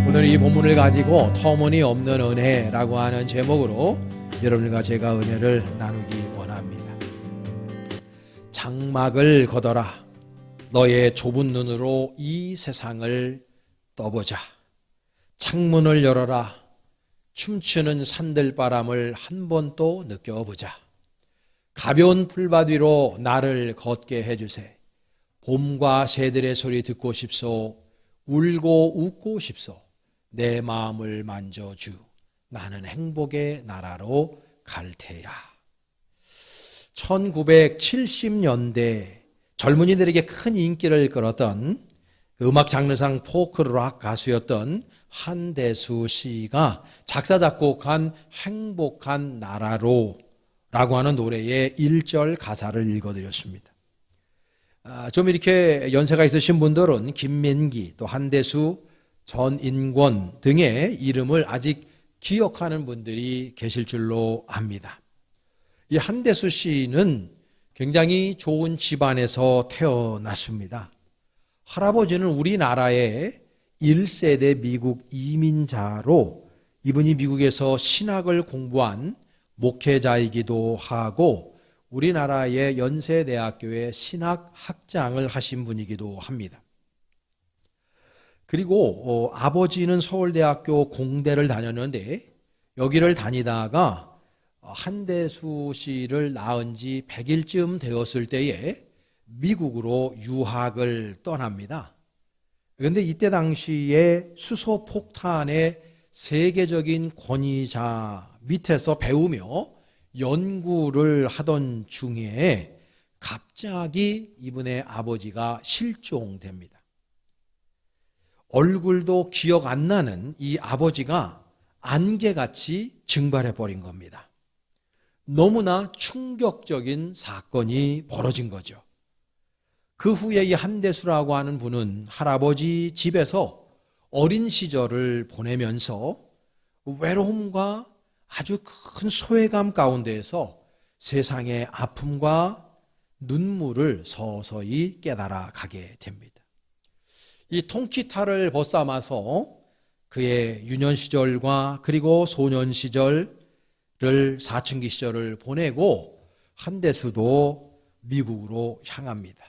오늘 이 본문을 가지고 터무니없는 은혜라고 하는 제목으로 여러분과 제가 은혜를 나누기 원합니다. 장막을 걷어라. 너의 좁은 눈으로 이 세상을 떠보자. 창문을 열어라. 춤추는 산들바람을 한 번 또 느껴보자. 가벼운 풀밭 위로 나를 걷게 해주세. 봄과 새들의 소리 듣고 싶소. 울고 웃고 싶소. 내 마음을 만져주. 나는 행복의 나라로 갈 테야. 1970년대 젊은이들에게 큰 인기를 끌었던 음악 장르상 포크락 가수였던 한대수 씨가 작사 작곡한 행복한 나라로 라고 하는 노래의 1절 가사를 읽어드렸습니다. 좀 이렇게 연세가 있으신 분들은 김민기, 또 한대수, 전인권 등의 이름을 아직 기억하는 분들이 계실 줄로 압니다. 이 한대수 씨는 굉장히 좋은 집안에서 태어났습니다. 할아버지는 우리나라의 1세대 미국 이민자로 이분이 미국에서 신학을 공부한 목회자이기도 하고 우리나라의 연세대학교의 신학학장을 하신 분이기도 합니다. 그리고 아버지는 서울대학교 공대를 다녔는데 여기를 다니다가 한대수 씨를 낳은 지 100일쯤 되었을 때에 미국으로 유학을 떠납니다. 그런데 이때 당시에 수소폭탄의 세계적인 권위자 밑에서 배우며 연구를 하던 중에 갑자기 이분의 아버지가 실종됩니다. 얼굴도 기억 안 나는 이 아버지가 안개같이 증발해버린 겁니다. 너무나 충격적인 사건이 벌어진 거죠. 그 후에 이 한대수라고 하는 분은 할아버지 집에서 어린 시절을 보내면서 외로움과 아주 큰 소외감 가운데에서 세상의 아픔과 눈물을 서서히 깨달아 가게 됩니다. 이 통기타를 벗삼아서 그의 유년 시절과 그리고 소년 시절을 사춘기 시절을 보내고 한대수도 미국으로 향합니다.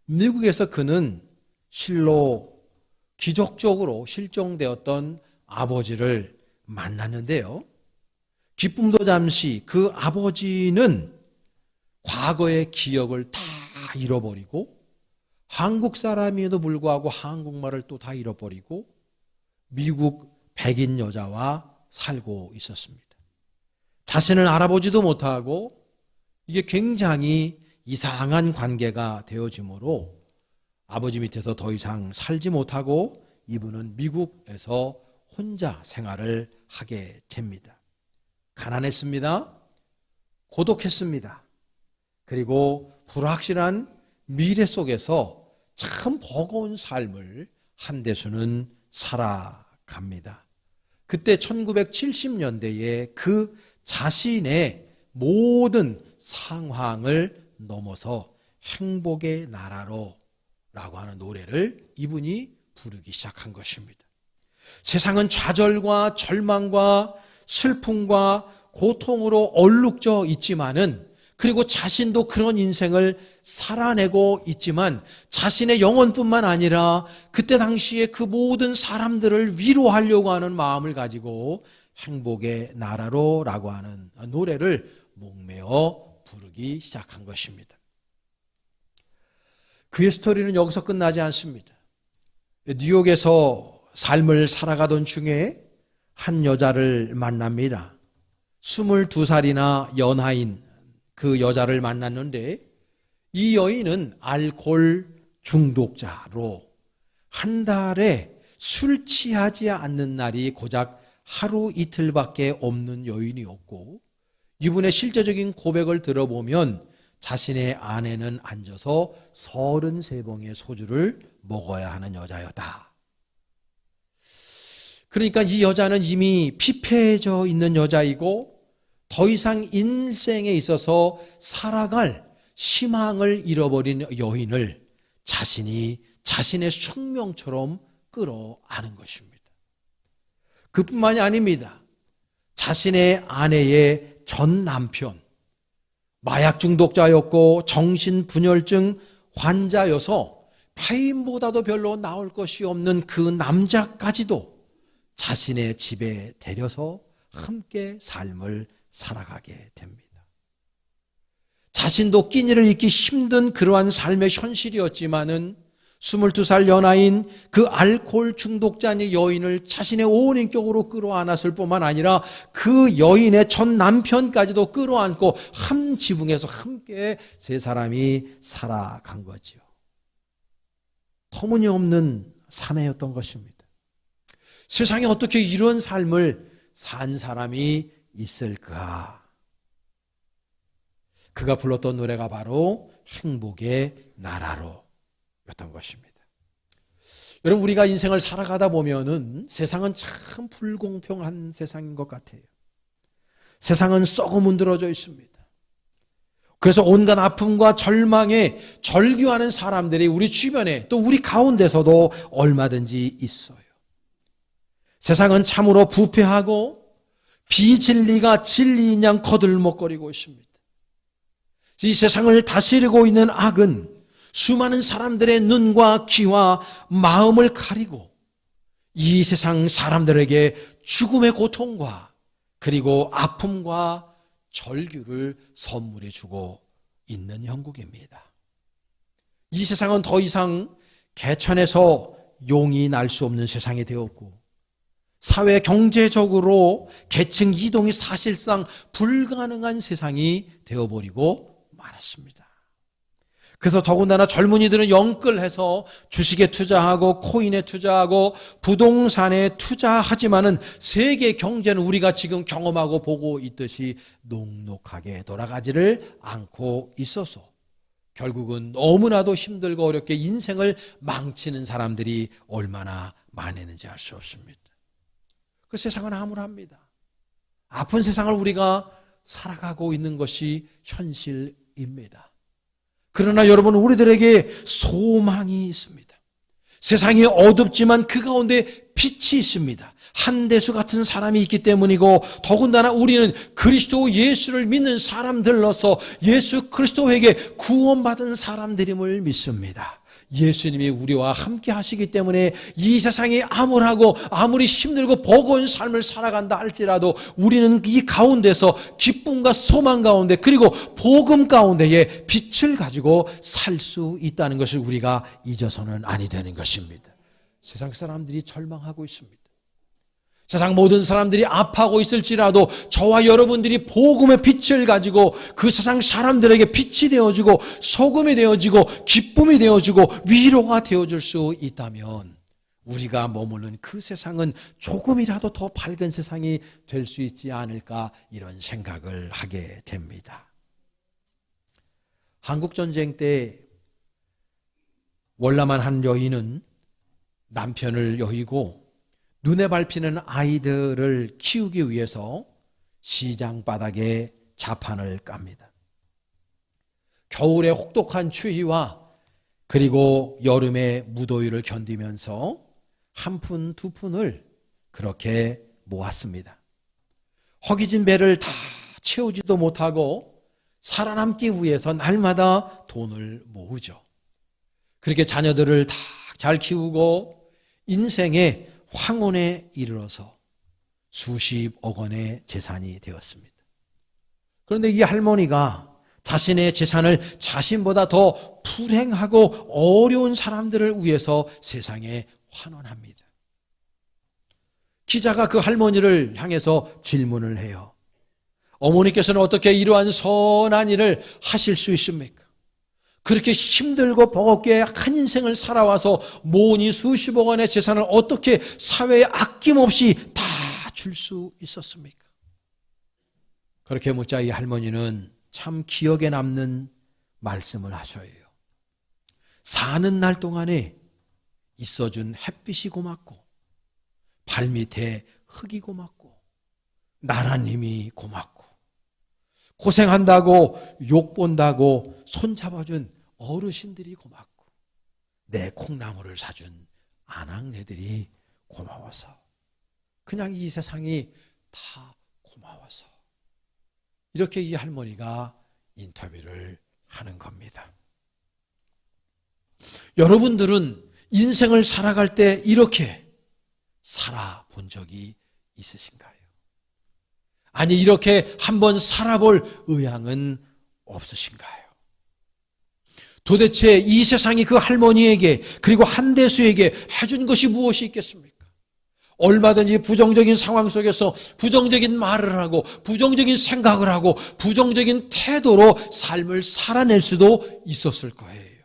미국에서 그는 실로 기적적으로 실종되었던 아버지를 만났는데요. 기쁨도 잠시 그 아버지는 과거의 기억을 다 잃어버리고 한국 사람임에도 불구하고 한국말을 또 다 잃어버리고 미국 백인 여자와 살고 있었습니다. 자신을 알아보지도 못하고 이게 굉장히 이상한 관계가 되어지므로 아버지 밑에서 더 이상 살지 못하고 이분은 미국에서 혼자 생활을 하게 됩니다. 가난했습니다. 고독했습니다. 그리고 불확실한 미래 속에서 참 버거운 삶을 한대수는 살아갑니다. 그때 1970년대에 그 자신의 모든 상황을 넘어서 행복의 나라로 라고 하는 노래를 이분이 부르기 시작한 것입니다. 세상은 좌절과 절망과 슬픔과 고통으로 얼룩져 있지만은 그리고 자신도 그런 인생을 살아내고 있지만 자신의 영혼뿐만 아니라 그때 당시에 그 모든 사람들을 위로하려고 하는 마음을 가지고 행복의 나라로 라고 하는 노래를 목매어 부르기 시작한 것입니다. 그의 스토리는 여기서 끝나지 않습니다. 뉴욕에서 삶을 살아가던 중에 한 여자를 만납니다. 22살이나 연하인 그 여자를 만났는데 이 여인은 알코올 중독자로 한 달에 술 취하지 않는 날이 고작 하루 이틀밖에 없는 여인이었고 이분의 실제적인 고백을 들어보면 자신의 아내는 앉아서 33봉의 소주를 먹어야 하는 여자였다. 그러니까 이 여자는 이미 피폐해져 있는 여자이고 더 이상 인생에 있어서 살아갈 희망을 잃어버린 여인을 자신이 자신의 숙명처럼 끌어안은 것입니다. 그뿐만이 아닙니다. 자신의 아내의 전 남편, 마약 중독자였고 정신분열증 환자여서 파인보다도 별로 나을 것이 없는 그 남자까지도 자신의 집에 데려서 함께 삶을 살아가게 됩니다. 자신도 끼니를 잊기 힘든 그러한 삶의 현실이었지만은 22살 연하인 그 알코올 중독자인 여인을 자신의 온 인격으로 끌어안았을 뿐만 아니라 그 여인의 전 남편까지도 끌어안고 한 지붕에서 함께 세 사람이 살아간 거지요. 터무니없는 사내였던 것입니다. 세상에 어떻게 이런 삶을 산 사람이 있을까? 그가 불렀던 노래가 바로 행복의 나라로 였던 것입니다. 여러분, 우리가 인생을 살아가다 보면은 세상은 참 불공평한 세상인 것 같아요. 세상은 썩어 문드러져 있습니다. 그래서 온갖 아픔과 절망에 절규하는 사람들이 우리 주변에 또 우리 가운데서도 얼마든지 있어요. 세상은 참으로 부패하고 비진리가 진리인 양 거들먹거리고 있습니다. 이 세상을 다스리고 있는 악은 수많은 사람들의 눈과 귀와 마음을 가리고 이 세상 사람들에게 죽음의 고통과 그리고 아픔과 절규를 선물해 주고 있는 형국입니다. 이 세상은 더 이상 개천에서 용이 날 수 없는 세상이 되었고 사회 경제적으로 계층 이동이 사실상 불가능한 세상이 되어버리고 말았습니다. 그래서 더군다나 젊은이들은 영끌해서 주식에 투자하고 코인에 투자하고 부동산에 투자하지만은 세계 경제는 우리가 지금 경험하고 보고 있듯이 녹록하게 돌아가지를 않고 있어서 결국은 너무나도 힘들고 어렵게 인생을 망치는 사람들이 얼마나 많았는지 알 수 없습니다. 그 세상은 암울합니다. 아픈 세상을 우리가 살아가고 있는 것이 현실입니다. 그러나 여러분, 우리들에게 소망이 있습니다. 세상이 어둡지만 그 가운데 빛이 있습니다. 한대수 같은 사람이 있기 때문이고 더군다나 우리는 그리스도 예수를 믿는 사람들로서 예수 그리스도에게 구원받은 사람들임을 믿습니다. 예수님이 우리와 함께 하시기 때문에 이 세상이 암울하고 아무리 힘들고 버거운 삶을 살아간다 할지라도 우리는 이 가운데서 기쁨과 소망 가운데 그리고 복음 가운데에 빛을 가지고 살 수 있다는 것을 우리가 잊어서는 아니 되는 것입니다. 세상 사람들이 절망하고 있습니다. 세상 모든 사람들이 아파하고 있을지라도 저와 여러분들이 복음의 빛을 가지고 그 세상 사람들에게 빛이 되어지고 소금이 되어지고 기쁨이 되어지고 위로가 되어줄 수 있다면 우리가 머무는 그 세상은 조금이라도 더 밝은 세상이 될 수 있지 않을까, 이런 생각을 하게 됩니다. 한국전쟁 때 월남한 한 여인은 남편을 여의고 눈에 밟히는 아이들을 키우기 위해서 시장 바닥에 자판을 깝니다. 겨울의 혹독한 추위와 그리고 여름의 무더위를 견디면서 한 푼 두 푼을 그렇게 모았습니다. 허기진 배를 다 채우지도 못하고 살아남기 위해서 날마다 돈을 모으죠. 그렇게 자녀들을 다 잘 키우고 인생의 황혼에 이르러서 수십억 원의 재산이 되었습니다. 그런데 이 할머니가 자신의 재산을 자신보다 더 불행하고 어려운 사람들을 위해서 세상에 환원합니다. 기자가 그 할머니를 향해서 질문을 해요. 어머니께서는 어떻게 이러한 선한 일을 하실 수 있습니까? 그렇게 힘들고 버겁게 한 인생을 살아와서 모으니 수십억 원의 재산을 어떻게 사회에 아낌없이 다 줄 수 있었습니까? 그렇게 묻자 이 할머니는 참 기억에 남는 말씀을 하셔요. 사는 날 동안에 있어준 햇빛이 고맙고 발밑에 흙이 고맙고 나라님이 고맙고 고생한다고 욕본다고 손잡아준 어르신들이 고맙고 내 콩나물을 사준 아낙네들이 고마워서 그냥 이 세상이 다 고마워서 이렇게 이 할머니가 인터뷰를 하는 겁니다. 여러분들은 인생을 살아갈 때 이렇게 살아본 적이 있으신가요? 아니 이렇게 한번 살아볼 의향은 없으신가요? 도대체 이 세상이 그 할머니에게 그리고 한대수에게 해준 것이 무엇이 있겠습니까? 얼마든지 부정적인 상황 속에서 부정적인 말을 하고 부정적인 생각을 하고 부정적인 태도로 삶을 살아낼 수도 있었을 거예요.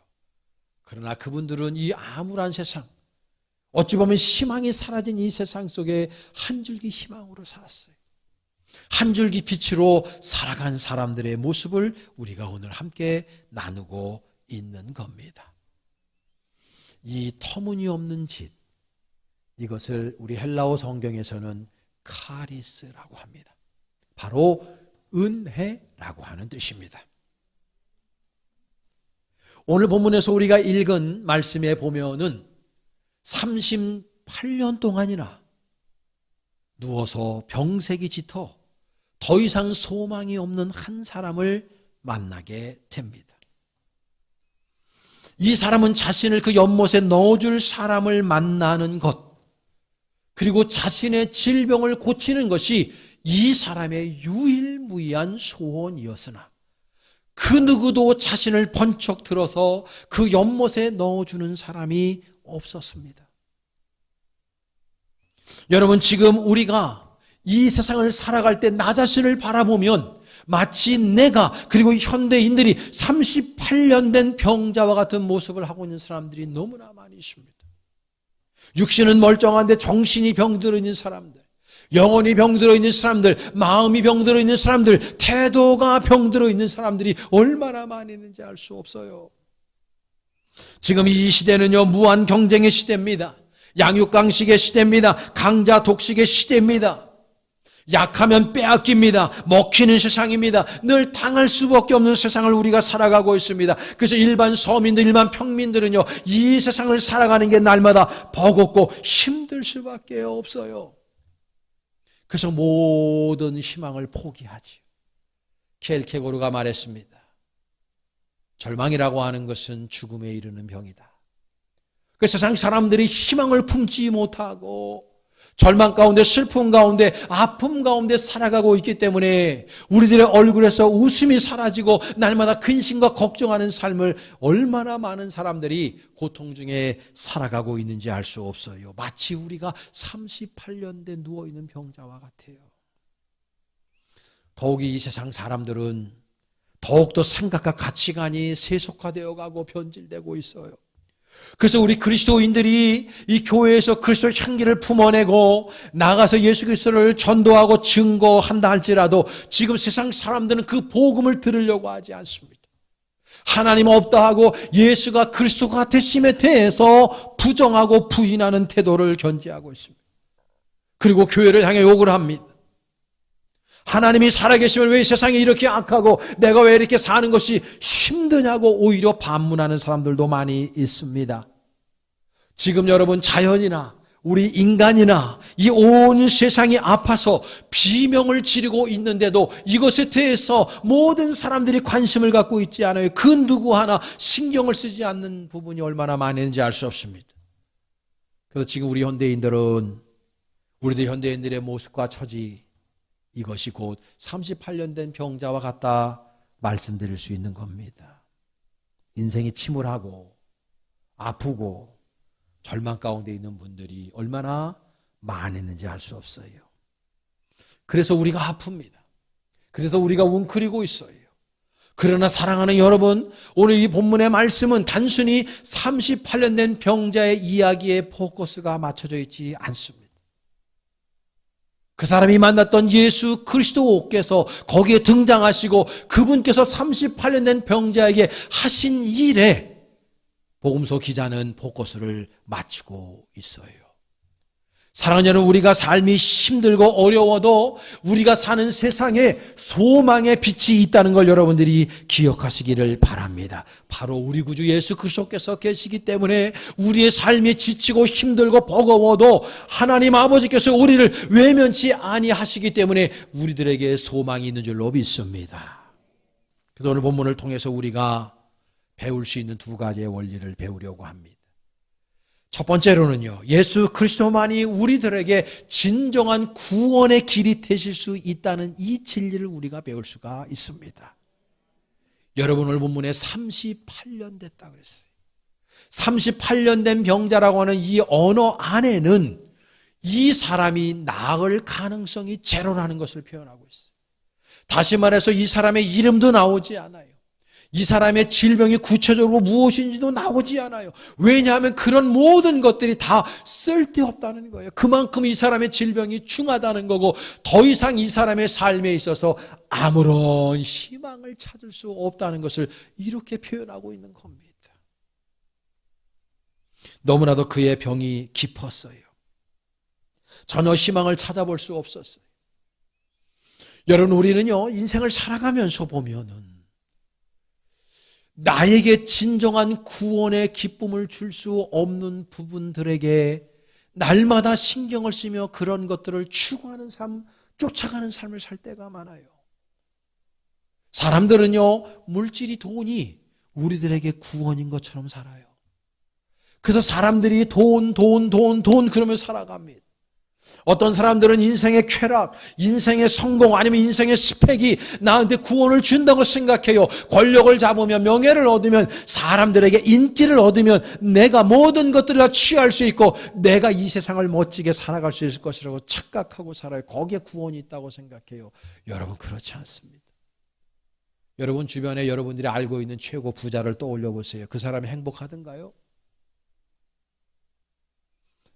그러나 그분들은 이 암울한 세상, 어찌 보면 희망이 사라진 이 세상 속에 한 줄기 희망으로 살았어요. 한 줄기 빛으로 살아간 사람들의 모습을 우리가 오늘 함께 나누고 있는 겁니다. 이 터무니없는 짓, 이것을 우리 헬라어 성경에서는 카리스라고 합니다. 바로 은혜라고 하는 뜻입니다. 오늘 본문에서 우리가 읽은 말씀에 보면은 38년 동안이나 누워서 병색이 짙어 더 이상 소망이 없는 한 사람을 만나게 됩니다. 이 사람은 자신을 그 연못에 넣어줄 사람을 만나는 것, 그리고 자신의 질병을 고치는 것이 이 사람의 유일무이한 소원이었으나 그 누구도 자신을 번쩍 들어서 그 연못에 넣어주는 사람이 없었습니다. 여러분, 지금 우리가 이 세상을 살아갈 때 나 자신을 바라보면 마치 내가 그리고 현대인들이 38년 된 병자와 같은 모습을 하고 있는 사람들이 너무나 많이 있습니다. 육신은 멀쩡한데 정신이 병들어 있는 사람들, 영혼이 병들어 있는 사람들, 마음이 병들어 있는 사람들, 태도가 병들어 있는 사람들이 얼마나 많이 있는지 알 수 없어요. 지금 이 시대는요, 무한 경쟁의 시대입니다. 양육강식의 시대입니다. 강자 독식의 시대입니다. 약하면 빼앗깁니다. 먹히는 세상입니다. 늘 당할 수밖에 없는 세상을 우리가 살아가고 있습니다. 그래서 일반 서민들, 일반 평민들은요, 이 세상을 살아가는 게 날마다 버겁고 힘들 수밖에 없어요. 그래서 모든 희망을 포기하지. 켈케고르가 말했습니다. 절망이라고 하는 것은 죽음에 이르는 병이다. 그 세상 사람들이 희망을 품지 못하고 절망 가운데, 슬픔 가운데, 아픔 가운데 살아가고 있기 때문에 우리들의 얼굴에서 웃음이 사라지고 날마다 근심과 걱정하는 삶을 얼마나 많은 사람들이 고통 중에 살아가고 있는지 알 수 없어요. 마치 우리가 38년 된 누워있는 병자와 같아요. 더욱이 이 세상 사람들은 더욱더 생각과 가치관이 세속화되어 가고 변질되고 있어요. 그래서 우리 그리스도인들이 이 교회에서 그리스도의 향기를 품어내고 나가서 예수 그리스도를 전도하고 증거한다 할지라도 지금 세상 사람들은 그 복음을 들으려고 하지 않습니다. 하나님 없다 하고 예수가 그리스도가 되심에 대해서 부정하고 부인하는 태도를 견지하고 있습니다. 그리고 교회를 향해 욕을 합니다. 하나님이 살아계시면 왜 세상이 이렇게 악하고 내가 왜 이렇게 사는 것이 힘드냐고 오히려 반문하는 사람들도 많이 있습니다. 지금 여러분, 자연이나 우리 인간이나 이 온 세상이 아파서 비명을 지르고 있는데도 이것에 대해서 모든 사람들이 관심을 갖고 있지 않아요. 그 누구 하나 신경을 쓰지 않는 부분이 얼마나 많은지 알 수 없습니다. 그래서 지금 우리 현대인들은 우리들 현대인들의 모습과 처지, 이것이 곧 38년 된 병자와 같다 말씀드릴 수 있는 겁니다. 인생이 침울하고 아프고 절망 가운데 있는 분들이 얼마나 많았는지 알 수 없어요. 그래서 우리가 아픕니다. 그래서 우리가 웅크리고 있어요. 그러나 사랑하는 여러분, 오늘 이 본문의 말씀은 단순히 38년 된 병자의 이야기에 포커스가 맞춰져 있지 않습니다. 그 사람이 만났던 예수 그리스도께서 거기에 등장하시고 그분께서 38년 된 병자에게 하신 일에 복음서 기자는 포커스를 맞추고 있어요. 사랑하는 여러분, 우리가 삶이 힘들고 어려워도 우리가 사는 세상에 소망의 빛이 있다는 걸 여러분들이 기억하시기를 바랍니다. 바로 우리 구주 예수 그리스도께서 계시기 때문에 우리의 삶이 지치고 힘들고 버거워도 하나님 아버지께서 우리를 외면치 아니하시기 때문에 우리들에게 소망이 있는 줄로 믿습니다. 그래서 오늘 본문을 통해서 우리가 배울 수 있는 두 가지의 원리를 배우려고 합니다. 첫 번째로는요, 예수 그리스도만이 우리들에게 진정한 구원의 길이 되실 수 있다는 이 진리를 우리가 배울 수가 있습니다. 여러분, 오늘 본문에 38년 됐다고 그랬어요. 38년 된 병자라고 하는 이 언어 안에는 이 사람이 나을 가능성이 제로라는 것을 표현하고 있어요. 다시 말해서 이 사람의 이름도 나오지 않아요. 이 사람의 질병이 구체적으로 무엇인지도 나오지 않아요. 왜냐하면 그런 모든 것들이 다 쓸데없다는 거예요. 그만큼 이 사람의 질병이 중하다는 거고 더 이상 이 사람의 삶에 있어서 아무런 희망을 찾을 수 없다는 것을 이렇게 표현하고 있는 겁니다. 너무나도 그의 병이 깊었어요. 전혀 희망을 찾아볼 수 없었어요. 여러분, 우리는요, 인생을 살아가면서 보면은 나에게 진정한 구원의 기쁨을 줄 수 없는 부분들에게 날마다 신경을 쓰며 그런 것들을 추구하는 삶, 쫓아가는 삶을 살 때가 많아요. 사람들은요, 물질이, 돈이 우리들에게 구원인 것처럼 살아요. 그래서 사람들이 돈 그러며 살아갑니다. 어떤 사람들은 인생의 쾌락, 인생의 성공 아니면 인생의 스펙이 나한테 구원을 준다고 생각해요. 권력을 잡으면, 명예를 얻으면, 사람들에게 인기를 얻으면 내가 모든 것들을 다 취할 수 있고 내가 이 세상을 멋지게 살아갈 수 있을 것이라고 착각하고 살아요. 거기에 구원이 있다고 생각해요. 여러분, 그렇지 않습니다. 여러분 주변에 여러분들이 알고 있는 최고 부자를 떠올려 보세요. 그 사람이 행복하던가요?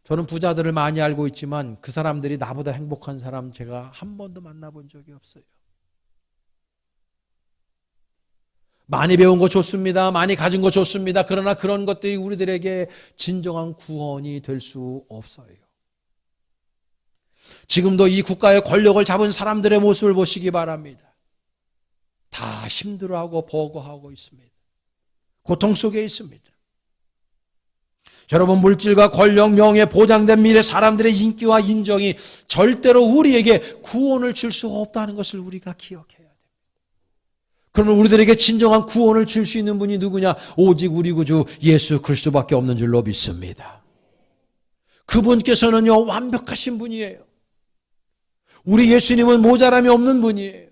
저는 부자들을 많이 알고 있지만 그 사람들이 나보다 행복한 사람 제가 한 번도 만나본 적이 없어요. 많이 배운 거 좋습니다. 많이 가진 거 좋습니다. 그러나 그런 것들이 우리들에게 진정한 구원이 될 수 없어요. 지금도 이 국가의 권력을 잡은 사람들의 모습을 보시기 바랍니다. 다 힘들어하고 버거하고 있습니다. 고통 속에 있습니다. 여러분, 물질과 권력, 명예, 보장된 미래, 사람들의 인기와 인정이 절대로 우리에게 구원을 줄 수 없다는 것을 우리가 기억해야 됩니다. 그러면 우리들에게 진정한 구원을 줄 수 있는 분이 누구냐? 오직 우리 구주 예수 그리스도밖에 없는 줄로 믿습니다. 그분께서는요, 완벽하신 분이에요. 우리 예수님은 모자람이 없는 분이에요.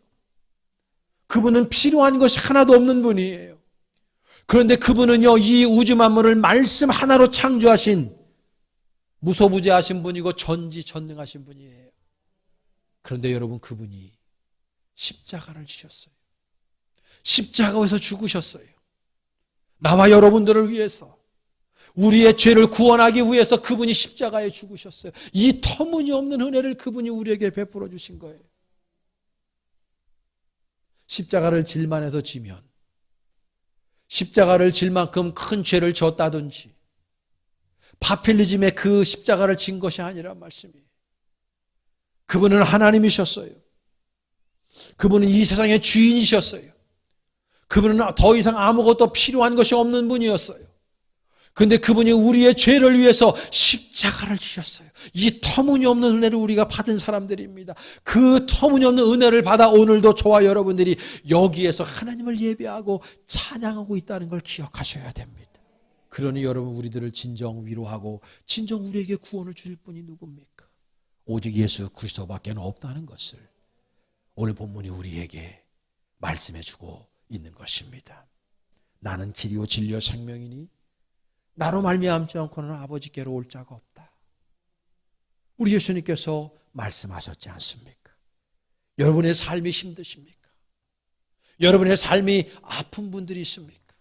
그분은 필요한 것이 하나도 없는 분이에요. 그런데 그분은요, 이 우주 만물을 말씀 하나로 창조하신 무소부재하신 분이고 전지전능하신 분이에요. 그런데 여러분, 그분이 십자가를 지셨어요. 십자가에서 죽으셨어요. 나와 여러분들을 위해서, 우리의 죄를 구원하기 위해서 그분이 십자가에 죽으셨어요. 이 터무니없는 은혜를 그분이 우리에게 베풀어 주신 거예요. 십자가를 질 만해서 지면, 십자가를 질 만큼 큰 죄를 졌다든지 파필리즘에 그 십자가를 진 것이 아니란 말씀이에요. 그분은 하나님이셨어요. 그분은 이 세상의 주인이셨어요. 그분은 더 이상 아무것도 필요한 것이 없는 분이었어요. 그런데 그분이 우리의 죄를 위해서 십자가를 지셨어요. 이 터무니없는 은혜를 우리가 받은 사람들입니다. 그 터무니없는 은혜를 받아 오늘도 저와 여러분들이 여기에서 하나님을 예배하고 찬양하고 있다는 걸 기억하셔야 됩니다. 그러니 여러분, 우리들을 진정 위로하고 진정 우리에게 구원을 주실 분이 누굽니까? 오직 예수 그리스도밖에 없다는 것을 오늘 본문이 우리에게 말씀해 주고 있는 것입니다. 나는 길이요 진리요 생명이니 나로 말미암지 않고는 아버지께로 올 자가 없다. 우리 예수님께서 말씀하셨지 않습니까? 여러분의 삶이 힘드십니까? 여러분의 삶이 아픈 분들이 있습니까?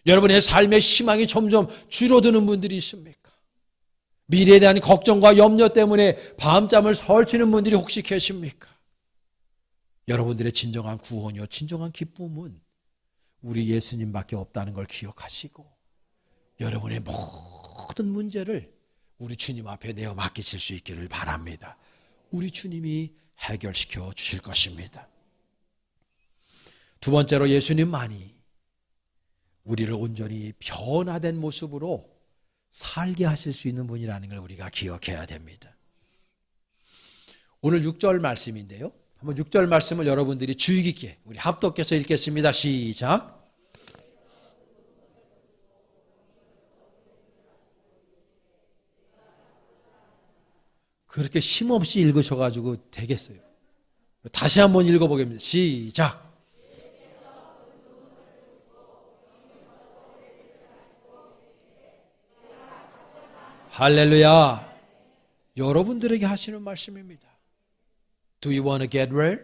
여러분의 삶의 희망이 점점 줄어드는 분들이 있습니까? 미래에 대한 걱정과 염려 때문에 밤잠을 설치는 분들이 혹시 계십니까? 여러분들의 진정한 구원이요 진정한 기쁨은 우리 예수님밖에 없다는 걸 기억하시고 여러분의 모든 문제를 우리 주님 앞에 내어 맡기실 수 있기를 바랍니다. 우리 주님이 해결시켜 주실 것입니다. 두 번째로 예수님만이 우리를 온전히 변화된 모습으로 살게 하실 수 있는 분이라는 걸 우리가 기억해야 됩니다. 오늘 6절 말씀인데요. 한번 6절 말씀을 여러분들이 주의 깊게 우리 합독해서 읽겠습니다. 시작. 그렇게 힘없이 읽으셔가지고 되겠어요. 다시 한번 읽어보겠습니다. 시작. 할렐루야. 여러분들에게 하시는 말씀입니다. Do you want to get well?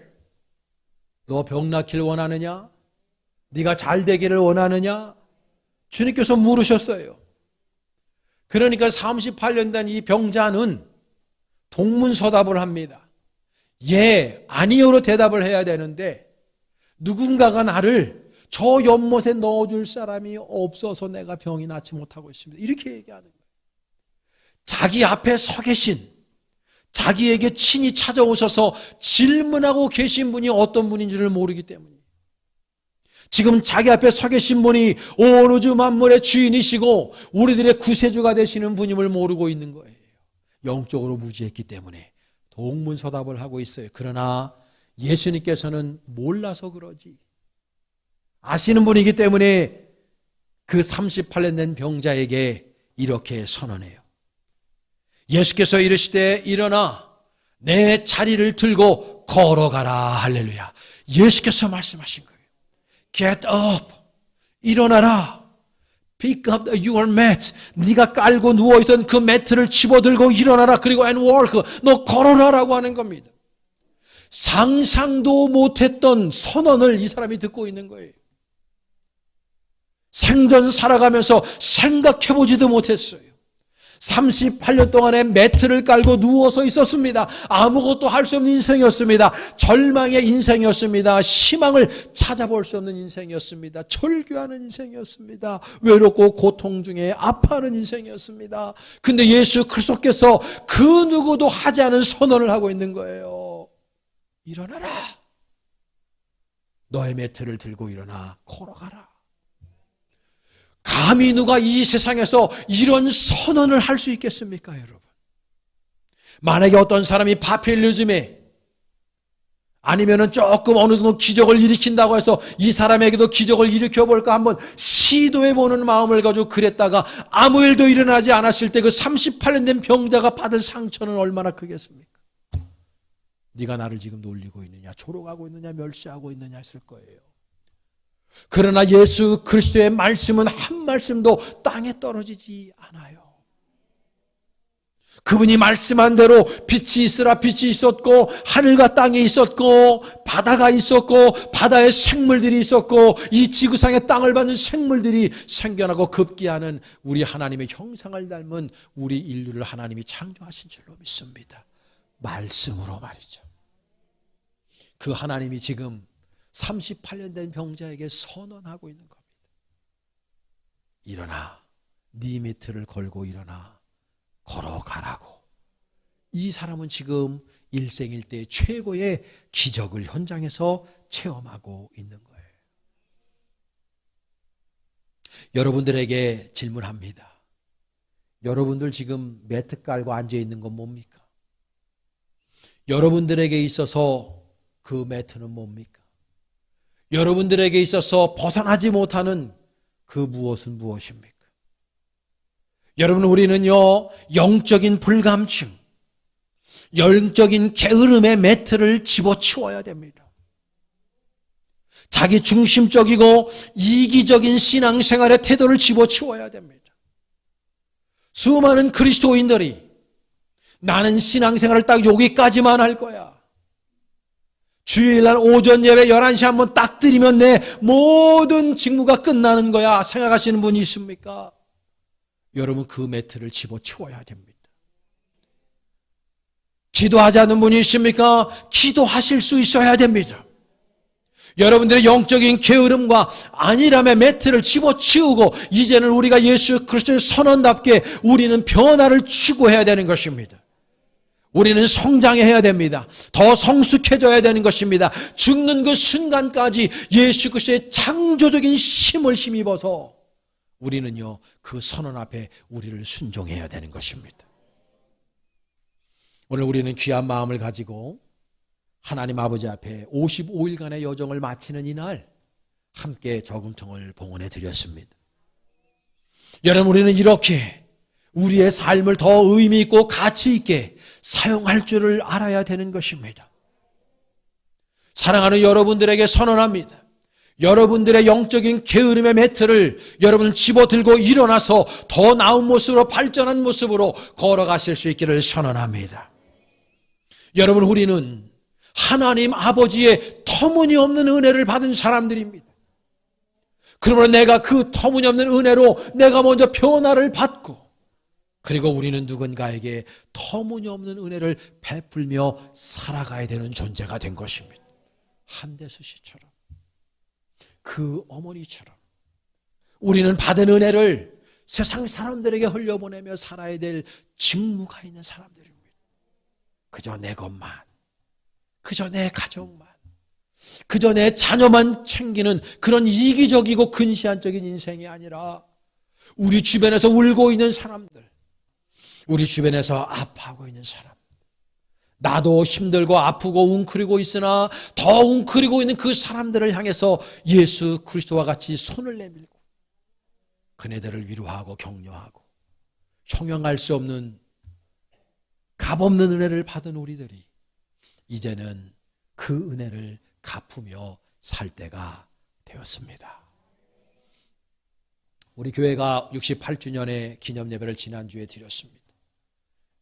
너 병 낫기를 원하느냐? 네가 잘 되기를 원하느냐? 주님께서 물으셨어요. 그러니까 38년 된 이 병자는 동문서답을 합니다. 예, 아니요로 대답을 해야 되는데 누군가가 나를 저 연못에 넣어줄 사람이 없어서 내가 병이 낫지 못하고 있습니다. 이렇게 얘기하는 거예요. 자기 앞에 서 계신, 자기에게 친히 찾아오셔서 질문하고 계신 분이 어떤 분인지를 모르기 때문이에요. 지금 자기 앞에 서 계신 분이 온 우주 만물의 주인이시고 우리들의 구세주가 되시는 분임을 모르고 있는 거예요. 영적으로 무지했기 때문에 동문서답을 하고 있어요. 그러나 예수님께서는 몰라서 그러지, 아시는 분이기 때문에 그 38년 된 병자에게 이렇게 선언해요. 예수께서 이르시되 일어나 내 자리를 들고 걸어가라. 할렐루야. 예수께서 말씀하신 거예요. Get up. 일어나라. Pick up your mat. 네가 깔고 누워있던 그 매트를 집어들고 일어나라. 그리고 and walk. 너 걸어라라고 하는 겁니다. 상상도 못했던 선언을 이 사람이 듣고 있는 거예요. 생전 살아가면서 생각해보지도 못했어요. 38년 동안의 매트를 깔고 누워서 있었습니다. 아무것도 할 수 없는 인생이었습니다. 절망의 인생이었습니다. 희망을 찾아볼 수 없는 인생이었습니다. 철교하는 인생이었습니다. 외롭고 고통 중에 아파하는 인생이었습니다. 근데 예수 그리스도께서 그 누구도 하지 않은 선언을 하고 있는 거예요. 일어나라. 너의 매트를 들고 일어나 걸어가라. 감히 누가 이 세상에서 이런 선언을 할 수 있겠습니까, 여러분? 만약에 어떤 사람이 파퓰리즘에 아니면은 조금 어느 정도 기적을 일으킨다고 해서 이 사람에게도 기적을 일으켜볼까 한번 시도해보는 마음을 가지고 그랬다가 아무 일도 일어나지 않았을 때 그 38년 된 병자가 받을 상처는 얼마나 크겠습니까? 네가 나를 지금 놀리고 있느냐, 조롱하고 있느냐, 멸시하고 있느냐 했을 거예요. 그러나 예수 그리스도의 말씀은 한 말씀도 땅에 떨어지지 않아요. 그분이 말씀한 대로 빛이 있으라 빛이 있었고, 하늘과 땅이 있었고, 바다가 있었고, 바다에 생물들이 있었고, 이 지구상의 땅을 받는 생물들이 생겨나고 급기야는 우리 하나님의 형상을 닮은 우리 인류를 하나님이 창조하신 줄로 믿습니다. 말씀으로 말이죠. 그 하나님이 지금 38년 된 병자에게 선언하고 있는 겁니다. 일어나, 네 매트를 걸고 일어나 걸어가라고. 이 사람은 지금 일생일대 최고의 기적을 현장에서 체험하고 있는 거예요. 여러분들에게 질문합니다. 여러분들 지금 매트 깔고 앉아 있는 건 뭡니까? 여러분들에게 있어서 그 매트는 뭡니까? 여러분들에게 있어서 벗어나지 못하는 그 무엇은 무엇입니까? 여러분, 우리는요, 영적인 불감증, 영적인 게으름의 매트를 집어치워야 됩니다. 자기 중심적이고 이기적인 신앙생활의 태도를 집어치워야 됩니다. 수많은 그리스도인들이 나는 신앙생활을 딱 여기까지만 할 거야, 주일날 오전 예배 11시 한번 딱 드리면 내 모든 직무가 끝나는 거야 생각하시는 분이 있습니까? 여러분, 그 매트를 집어치워야 됩니다. 기도하지 않는 분이 있습니까? 기도하실 수 있어야 됩니다. 여러분들의 영적인 게으름과 안일함의 매트를 집어치우고 이제는 우리가 예수 그리스도의 선언답게 우리는 변화를 추구해야 되는 것입니다. 우리는 성장해야 됩니다. 더 성숙해져야 되는 것입니다. 죽는 그 순간까지 예수 그리스도의 창조적인 힘을 힘입어서 우리는요, 그 선언 앞에 우리를 순종해야 되는 것입니다. 오늘 우리는 귀한 마음을 가지고 하나님 아버지 앞에 55일간의 여정을 마치는 이날 함께 저금통을 봉헌해 드렸습니다. 여러분, 우리는 이렇게 우리의 삶을 더 의미 있고 가치 있게 사용할 줄을 알아야 되는 것입니다. 사랑하는 여러분들에게 선언합니다. 여러분들의 영적인 게으름의 매트를 여러분은 집어들고 일어나서 더 나은 모습으로, 발전한 모습으로 걸어가실 수 있기를 선언합니다. 여러분, 우리는 하나님 아버지의 터무니없는 은혜를 받은 사람들입니다. 그러므로 내가 그 터무니없는 은혜로 내가 먼저 변화를 받고, 그리고 우리는 누군가에게 터무니없는 은혜를 베풀며 살아가야 되는 존재가 된 것입니다. 한대수 씨처럼, 그 어머니처럼 우리는 받은 은혜를 세상 사람들에게 흘려보내며 살아야 될 직무가 있는 사람들입니다. 그저 내 것만, 그저 내 가족만, 그저 내 자녀만 챙기는 그런 이기적이고 근시안적인 인생이 아니라 우리 주변에서 울고 있는 사람들, 우리 주변에서 아파하고 있는 사람, 나도 힘들고 아프고 웅크리고 있으나 더 웅크리고 있는 그 사람들을 향해서 예수 그리스도와 같이 손을 내밀고 그네들을 위로하고 격려하고 형용할 수 없는 값없는 은혜를 받은 우리들이 이제는 그 은혜를 갚으며 살 때가 되었습니다. 우리 교회가 68주년의 기념예배를 지난주에 드렸습니다.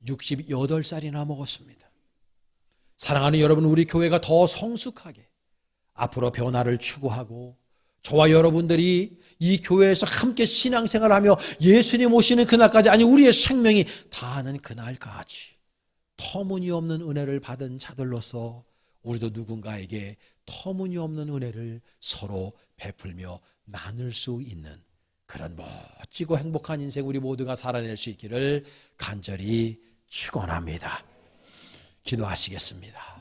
68살이나 먹었습니다. 사랑하는 여러분, 우리 교회가 더 성숙하게 앞으로 변화를 추구하고 저와 여러분들이 이 교회에서 함께 신앙생활하며 예수님 오시는 그날까지, 아니 우리의 생명이 다하는 그날까지 터무니없는 은혜를 받은 자들로서 우리도 누군가에게 터무니없는 은혜를 서로 베풀며 나눌 수 있는 그런 멋지고 행복한 인생 우리 모두가 살아낼 수 있기를 간절히 축원합니다. 기도하시겠습니다.